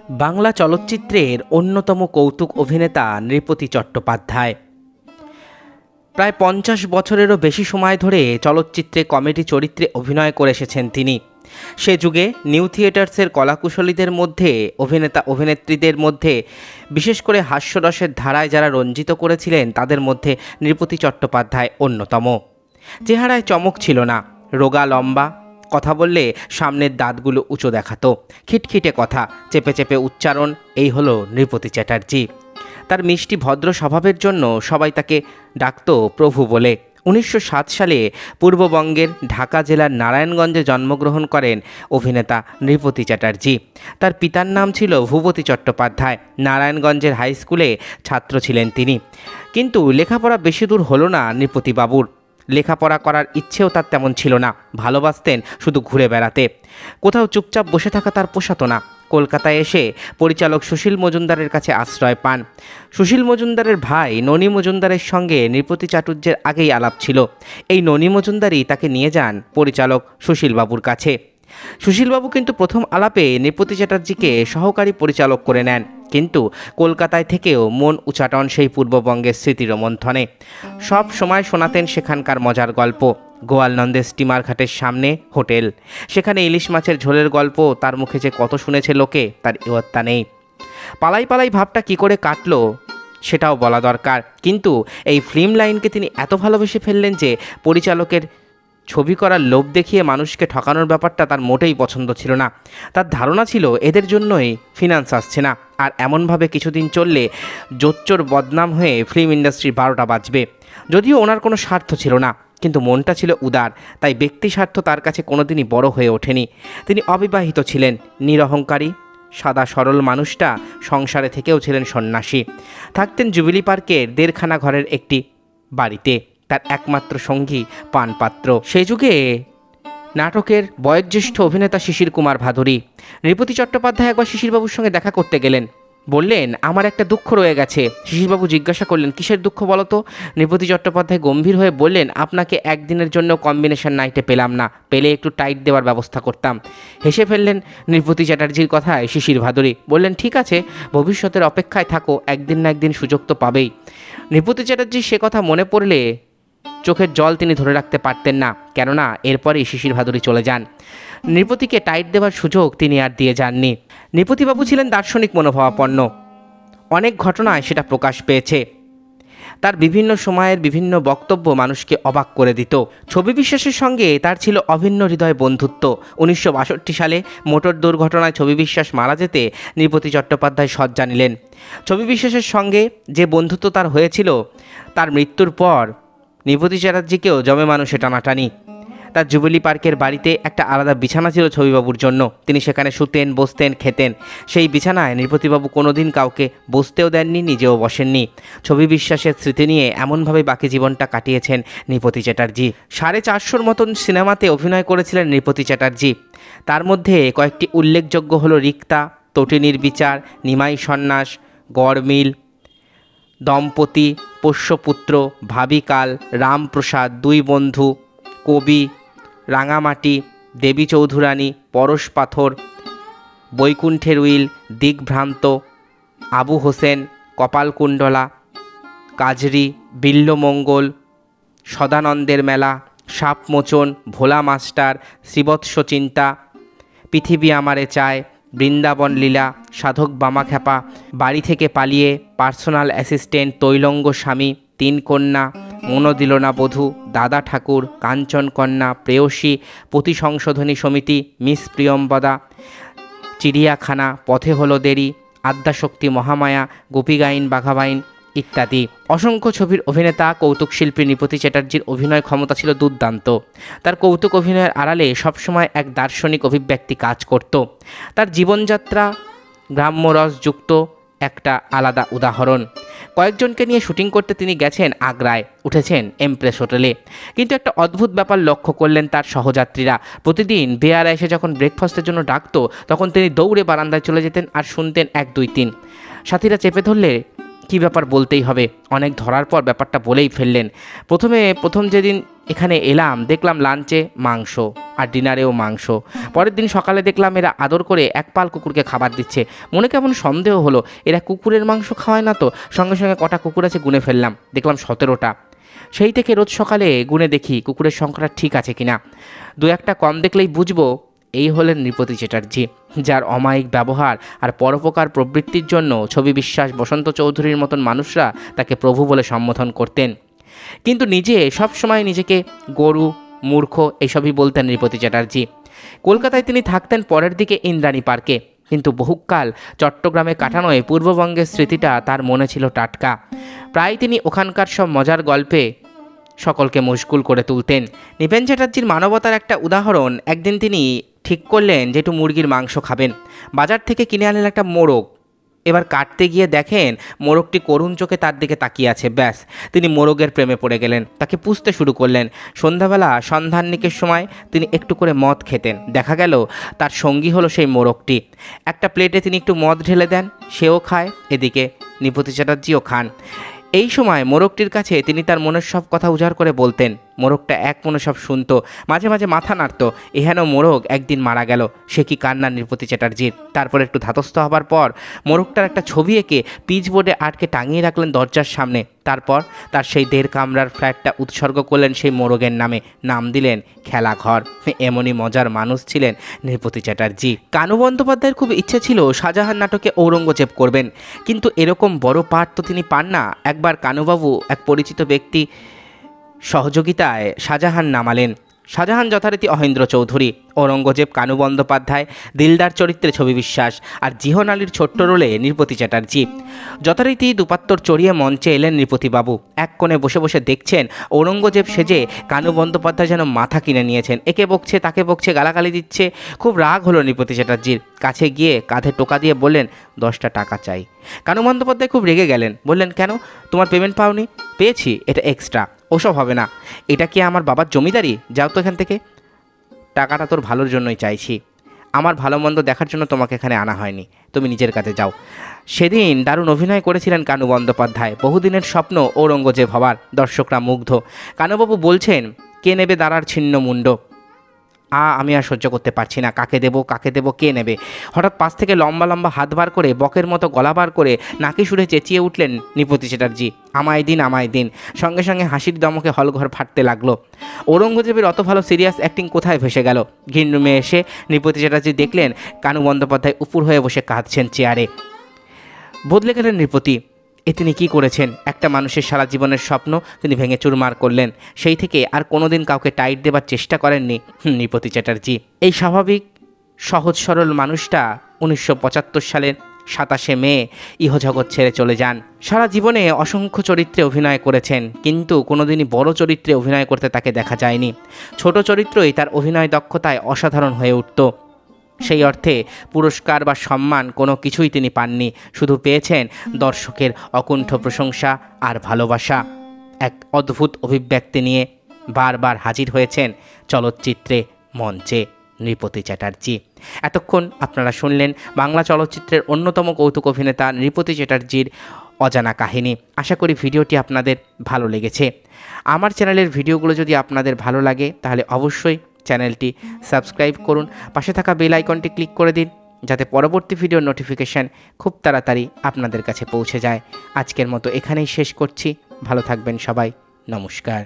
বাংলা চলচ্চিত্রের অন্যতম কৌতুক অভিনেতা নৃপতি চট্টোপাধ্যায়। প্রায় 50 বছরেরও বেশি সময় ধরে চলচ্চিত্রে কমেডি চরিত্রে অভিনয় করে এসেছেন তিনি। সে যুগে নিউ থিয়েটার্সের কলাকুশলীদের মধ্যে অভিনেতা অভিনেত্রীদের মধ্যে বিশেষ করে হাস্যরসের ধারায় যারা রঞ্জিত করেছিলেন তাদের মধ্যে নৃপতি চট্টোপাধ্যায় অন্যতম। চেহারায় চমক ছিল না, রোগা লম্বা, কথা বললে সামনের দাঁতগুলো উঁচু দেখাতো, খিটখিটে কথা, চেপে চেপে উচ্চারণ, এই হলো নৃপতি চ্যাটার্জি। তার মিষ্টি ভদ্র স্বভাবের জন্য সবাই তাকে ডাকত প্রভু বলে। 1907 সালে পূর্ববঙ্গের ঢাকা জেলার নারায়ণগঞ্জে জন্মগ্রহণ করেন অভিনেতা নৃপতি চ্যাটার্জি। তার পিতার নাম ছিল ভূপতি চট্টোপাধ্যায়। নারায়ণগঞ্জের হাই স্কুলে ছাত্র ছিলেন তিনি, কিন্তু লেখাপড়া বেশি দূর হলো না নৃপতি বাবুর। লেখাপড়া করার ইচ্ছেও তার তেমন ছিল না, ভালোবাসতেন শুধু ঘুরে বেড়াতে। কোথাও চুপচাপ বসে থাকা তার পোষাতো না। কলকাতায় এসে পরিচালক সুশীল মজুমদারের কাছে আশ্রয় পান। সুশীল মজুমদারের ভাই ননী মজুমদারের সঙ্গে নৃপতি চাটুর্যের আগেই আলাপ ছিল। এই ননী মজুমদারই তাকে নিয়ে যান পরিচালক সুশীলবাবুর কাছে। সুশীলবাবু কিন্তু প্রথম আলাপে নৃপতি চ্যাটার্জিকে সহকারী পরিচালক করে নেন, কিন্তু কলকাতায় থেকেও মন উচাটন সেই পূর্ববঙ্গের স্মৃতির মন্থনে। সব সময় শোনাতেন সেখানকার মজার গল্প। গোয়ালনন্দের স্টিমার ঘাটের সামনে হোটেল, সেখানে ইলিশ মাছের ঝোলের গল্প তার মুখে যে কত শুনেছে লোকে তার ইয়ত্তা নেই। পালাই পালাই ভাবটা কি করে কাটলো সেটাও বলা দরকার। কিন্তু এই ফিল্ম লাইনকে তিনি এত ভালোবেসে ফেললেন যে পরিচালকের ছবি করার লোভ দেখিয়ে মানুষকে ঠকানোর ব্যাপারটা তার মোটেই পছন্দ ছিল না। তার ধারণা ছিল এদের জন্যই ফিনান্স আসছে না, আর এমনভাবে কিছুদিন চললে জোচ্চোর বদনাম হয়ে ফিল্ম ইন্ডাস্ট্রির 12টা বাজবে। যদিও ওনার কোনো স্বার্থ ছিল না, কিন্তু মনটা ছিল উদার, তাই ব্যক্তি স্বার্থ তার কাছে কোনোদিনই বড় হয়ে ওঠেনি। তিনি অবিবাহিত ছিলেন, নিরহংকারী, সাদা সরল মানুষটা সংসারে থেকেও ছিলেন সন্ন্যাসী। থাকতেন জুবিলি পার্কের 1.5খানা ঘরের একটি বাড়িতে। তার একমাত্র সঙ্গী পানপাত্র। সেই যুগে নাটকের বয়োজ্যেষ্ঠ অভিনেতা শিশির কুমার ভাদুরী। নৃপতি চট্টোপাধ্যায় একবার শিশিরবাবুর সঙ্গে দেখা করতে গেলেন। বললেন, আমার একটা দুঃখ রয়ে গেছে। শিশিরবাবু জিজ্ঞাসা করলেন, কিসের দুঃখ বলো তো? নৃপতি চট্টোপাধ্যায় গম্ভীর হয়ে বললেন, আপনাকে একদিনের জন্য কম্বিনেশন নাইটে পেলাম না, পেলে একটু টাইট দেওয়ার ব্যবস্থা করতাম। হেসে ফেললেন নৃপতি চ্যাটার্জির কথায় শিশির ভাদুরী। বললেন, ঠিক আছে, ভবিষ্যতের অপেক্ষায় থাকো, একদিন না একদিন সুযোগ তো পাবেই। নৃপতি চ্যাটার্জির সে কথা মনে পড়লে চোখের জল তিনি ধরে রাখতে পারতেন না, কেননা এরপরেই শিশির ভাদুরী চলে যান। নৃপতিকে টাইট দেওয়ার সুযোগ তিনি আর দিয়ে যাননি। নৃপতিবাবু ছিলেন দার্শনিক মনোভাবাপন্ন। অনেক ঘটনায় সেটা প্রকাশ পেয়েছে। তার বিভিন্ন সময়ের বিভিন্ন বক্তব্য মানুষকে অবাক করে দিত। ছবি বিশ্বাসের সঙ্গে তার ছিল অভিন্ন হৃদয় বন্ধুত্ব। 1962 সালে মোটর দুর্ঘটনায় ছবি বিশ্বাস মারা যেতে নৃপতি চট্টোপাধ্যায় শয্যা নিলেন। ছবি বিশ্বাসের সঙ্গে যে বন্ধুত্ব তার হয়েছিল, তার মৃত্যুর পর নৃপতি চ্যাটার্জিকেও জমে মানুষে টানাটানি। তার জুবিলি পার্কের বাড়িতে একটা আলাদা বিছানা ছিল ছবিবাবুর জন্য। তিনি সেখানে শুতেন, বসতেন, খেতেন। সেই বিছানায় নৃপতিবাবু কোনোদিন কাউকে বসতেও দেননি, নিজেও বসেননি। ছবি বিশ্বাসের স্মৃতি নিয়ে এমনভাবে বাকি জীবনটা কাটিয়েছেন নৃপতি চ্যাটার্জি। 450 মতন সিনেমাতে অভিনয় করেছিলেন নৃপতি চ্যাটার্জি। তার মধ্যে কয়েকটি উল্লেখযোগ্য হলো রিক্তা, তটিনীর বিচার, নিমাই সন্ন্যাস, গড়মিল, দম্পতি, পোষ্যপুত্র, ভাবিকাল, রামপ্রসাদ, দুই বন্ধু, কবি, রাঙামাটি, দেবী চৌধুরানী, পরশ পাথর, বৈকুণ্ঠের উইল, দিগ্ভ্রান্ত, আবু হোসেন, কপালকুণ্ডলা, কাজরি, বিল্লমঙ্গল, সদানন্দের মেলা, সাপমোচন, ভোলা মাস্টার, শ্রীবৎস চিন্তা, পৃথিবী আমারে চায়, বৃন্দাবন লীলা, সাধক বামাখ্যাপা, বাড়ি থেকে পালিয়ে, পার্সোনাল অ্যাসিস্ট্যান্ট, তৈলঙ্গ স্বামী, 3 কন্যা, মনো দিল না বধূ, দাদা ঠাকুর, কাঞ্চন কন্যা, প্রেয়সী, পতি সংশোধনী সমিতি, মিস প্রিয়ম্বদা, চিড়িয়াখানা, পথে হলো দেরি, আদ্যাশক্তি মহামায়া, গোপীগাইন বাঘাবাইন ইত্যাদি। অসংখ্য ছবির অভিনেতা কৌতুক শিল্পী নৃপতি চ্যাটার্জির অভিনয় ক্ষমতা ছিল দুর্দান্ত। তার কৌতুক অভিনয়ের আড়ালে সবসময় এক দার্শনিক অভিব্যক্তি কাজ করত। তার জীবনযাত্রা গ্রাম্যরসযুক্ত একটা আলাদা উদাহরণ। কয়েকজনকে নিয়ে শুটিং করতে তিনি গেছেন আগ্রায়, উঠেছেন এমপ্রেস হোটেলে। কিন্তু একটা অদ্ভুত ব্যাপার লক্ষ্য করলেন তার সহযাত্রীরা। প্রতিদিন বেয়ারা এসে যখন ব্রেকফাস্টের জন্য ডাকতো, তখন তিনি দৌড়ে বারান্দায় চলে যেতেন আর শুনতেন 1, 2, 3। সাথীরা চেপে ধরলে কী ব্যাপার বলতেই হবে, অনেক ধরার পর ব্যাপারটা বলেই ফেললেন। প্রথম যেদিন এখানে এলাম, দেখলাম লাঞ্চে মাংস আর ডিনারেও মাংস। পরের দিন সকালে দেখলাম এরা আদর করে এক পাল কুকুরকে খাবার দিচ্ছে। মনে কেমন সন্দেহ হলো, এরা কুকুরের মাংস খাওয়ায় না তো। সঙ্গে সঙ্গে কটা কুকুর আছে গুনে ফেললাম, দেখলাম 17টা। সেই থেকে রোজ সকালে গুনে দেখি কুকুরের সংখ্যাটা ঠিক আছে কিনা। দু একটা কম দেখলেই বুঝবো এই হলেন নৃপতি চ্যাটার্জি, যার অমায়িক ব্যবহার আর পরোপকার প্রবৃত্তির জন্য ছবি বিশ্বাস, বসন্ত চৌধুরীর মতন মানুষরা তাকে প্রভু বলে সম্বোধন করতেন। কিন্তু নিজে সবসময় নিজেকে গরু, মূর্খ এইসবই বলতেন নৃপতি চ্যাটার্জি। কলকাতায় তিনি থাকতেন পরের দিকে ইন্দ্রাণী পার্কে, কিন্তু বহুকাল চট্টগ্রামে কাটানোয় পূর্ববঙ্গের স্মৃতিটা তার মনে ছিল টাটকা। প্রায় তিনি ওখানকার সব মজার গল্পে সকলকে মশগুল করে তুলতেন। নৃপেন চ্যাটার্জির মানবতার একটা উদাহরণ, একদিন তিনি ঠিক করলেন যে একটু মুরগির মাংস খাবেন। বাজার থেকে কিনে আনলেন একটা মোরগ। এবার কাটতে গিয়ে দেখেন মোরগটি করুণ চোখে তার দিকে তাকিয়ে আছে। ব্যাস, তিনি মোরগের প্রেমে পড়ে গেলেন, তাকে পুষতে শুরু করলেন। সন্ধ্যাবেলা সন্ধান্নিকের সময় তিনি একটু করে মদ খেতেন। দেখা গেল তার সঙ্গী হলো সেই মোরগটি। একটা প্লেটে তিনি একটু মদ ঢেলে দেন, সেও খায়, এদিকে নৃপতি চ্যাটার্জিও খান। এই সময় মোরগটির কাছে তিনি তার মনের সব কথা উজাড় করে বলতেন। মোরগটা এক মনে সব শুনতো, মাঝে মাঝে মাথা নাড়ত। এহেন মোরগ একদিন মারা গেল, সে কি কান্না নৃপতি চ্যাটার্জির। তারপর একটু ধাতস্থ হবার পর মোরগটার একটা ছবি এঁকে পিচবোর্ডে আটকে টাঙিয়ে রাখলেন দরজার সামনে। তারপর তার সেই 1.5 কামরার ফ্ল্যাটটা উৎসর্গ করলেন সেই মোরগের নামে, নাম দিলেন খেলাঘর। এমনই মজার মানুষ ছিলেন নৃপতি চ্যাটার্জি। কানু বন্দ্যোপাধ্যায়ের খুব ইচ্ছে ছিল শাহজাহান নাটকে ঔরঙ্গজেব করবেন, কিন্তু এরকম বড় পাঠ তো তিনি পান না। একবার কানুবাবু এক পরিচিত ব্যক্তি সহযোগিতায় শাহজাহান নামালেন। শাহজাহান যথারীতি অহেন্দ্র চৌধুরী, ঔরঙ্গজেব কানু বন্দ্যোপাধ্যায়, দিলদার চরিত্রে ছবি বিশ্বাস, আর জিহন আলীর ছোট্ট রোলে নৃপতি চ্যাটার্জি। যথারীতি দুপাত্তর চড়িয়ে মঞ্চে এলেন নৃপতিবাবু। এক কোণে বসে বসে দেখছেন ঔরঙ্গজেব সেজে কানু বন্দ্যোপাধ্যায় যেন মাথা কিনে নিয়েছেন। একে বকছে, তাকে বকছে, গালাগালি দিচ্ছে। খুব রাগ হলো নৃপতি চ্যাটার্জির। কাছে গিয়ে কাঁধে টোকা দিয়ে বললেন, 10টা টাকা চাই। কানু বন্দ্যোপাধ্যায় খুব রেগে গেলেন, বললেন, কেন, তোমার পেমেন্ট পাওনি? পেয়েছি, এটা এক্সট্রা। ওসব হবে না, এটা কি আমার বাবার জমিদারি? যাও তো এখান থেকে। টাকাটা তোর ভালোর জন্যই চাইছি, আমার ভালো মন্দ দেখার জন্য তোমাকে এখানে আনা হয়নি, তুমি নিজের কাছে যাও। সেদিন দারুণ অভিনয় করেছিলেন কানু বন্দ্যোপাধ্যায়। বহুদিনের স্বপ্ন ঔরঙ্গজেব হবার। দর্শকরা মুগ্ধ। কানুবাবু বলছেন, কে নেবে দাঁড়ার ছিন্ন মুন্ড? আমি আর সহ্য করতে পারছি না, কাকে দেবো, কাকে দেবো, কে নেবে? হঠাৎ পাশ থেকে লম্বা লম্বা হাত বার করে, বকের মতো গলা বার করে নাকি সুরে চেঁচিয়ে উঠলেন নৃপতি চ্যাটার্জি, আমায় দিন, আমায় দিন। সঙ্গে সঙ্গে হাসির দমকে হলঘর ফাটতে লাগলো। ঔরঙ্গজেবের অত ভালো সিরিয়াস অ্যাক্টিং কোথায় ভেসে গেল? গ্রিন রুমে এসে নৃপতি চ্যাটার্জি দেখলেন কানু বন্দ্যোপাধ্যায় উপুর হয়ে বসে কাঁদছেন চেয়ারে। বদলে গেলেন নৃপতি। তিনি কী করেছেন? একটা মানুষের সারা জীবনের স্বপ্ন তিনি ভেঙে চুরমার করলেন। সেই থেকে আর কোনোদিন কাউকে টাইট দেবার চেষ্টা করেননি নৃপতি চ্যাটার্জি। এই স্বাভাবিক সহজ সরল মানুষটা 1975 সালের 27শে মে ইহজগৎ ছেড়ে চলে যান। সারা জীবনে অসংখ্য চরিত্রে অভিনয় করেছেন, কিন্তু কোনোদিনই বড় চরিত্রে অভিনয় করতে তাকে দেখা যায়নি। ছোট চরিত্রই তার অভিনয় দক্ষতায় অসাধারণ হয়ে উঠত। সেই অর্থে পুরস্কার বা সম্মান কোনো কিছুই তিনি পাননি, শুধু পেয়েছেন দর্শকের অকুণ্ঠ প্রশংসা আর ভালোবাসা। এক অদ্ভুত অভিব্যক্তি নিয়ে বারবার হাজির হয়েছেন চলচ্চিত্রে, মঞ্চে নৃপতি চ্যাটার্জি। এতক্ষণ আপনারা শুনলেন বাংলা চলচ্চিত্রের অন্যতম কৌতুক অভিনেতা নৃপতি চ্যাটার্জির অজানা কাহিনী। আশা করি ভিডিওটি আপনাদের ভালো লেগেছে। আমার চ্যানেলের ভিডিওগুলো যদি আপনাদের ভালো লাগে তাহলে অবশ্যই চ্যানেলটি সাবস্ক্রাইব করুন, পাশে থাকা বেল আইকনটি ক্লিক করে দিন, যাতে পরবর্তী ভিডিওর নোটিফিকেশান খুব তাড়াতাড়ি আপনাদের কাছে পৌঁছে যায়। আজকের মতো এখানেই শেষ করছি। ভালো থাকবেন সবাই। নমস্কার।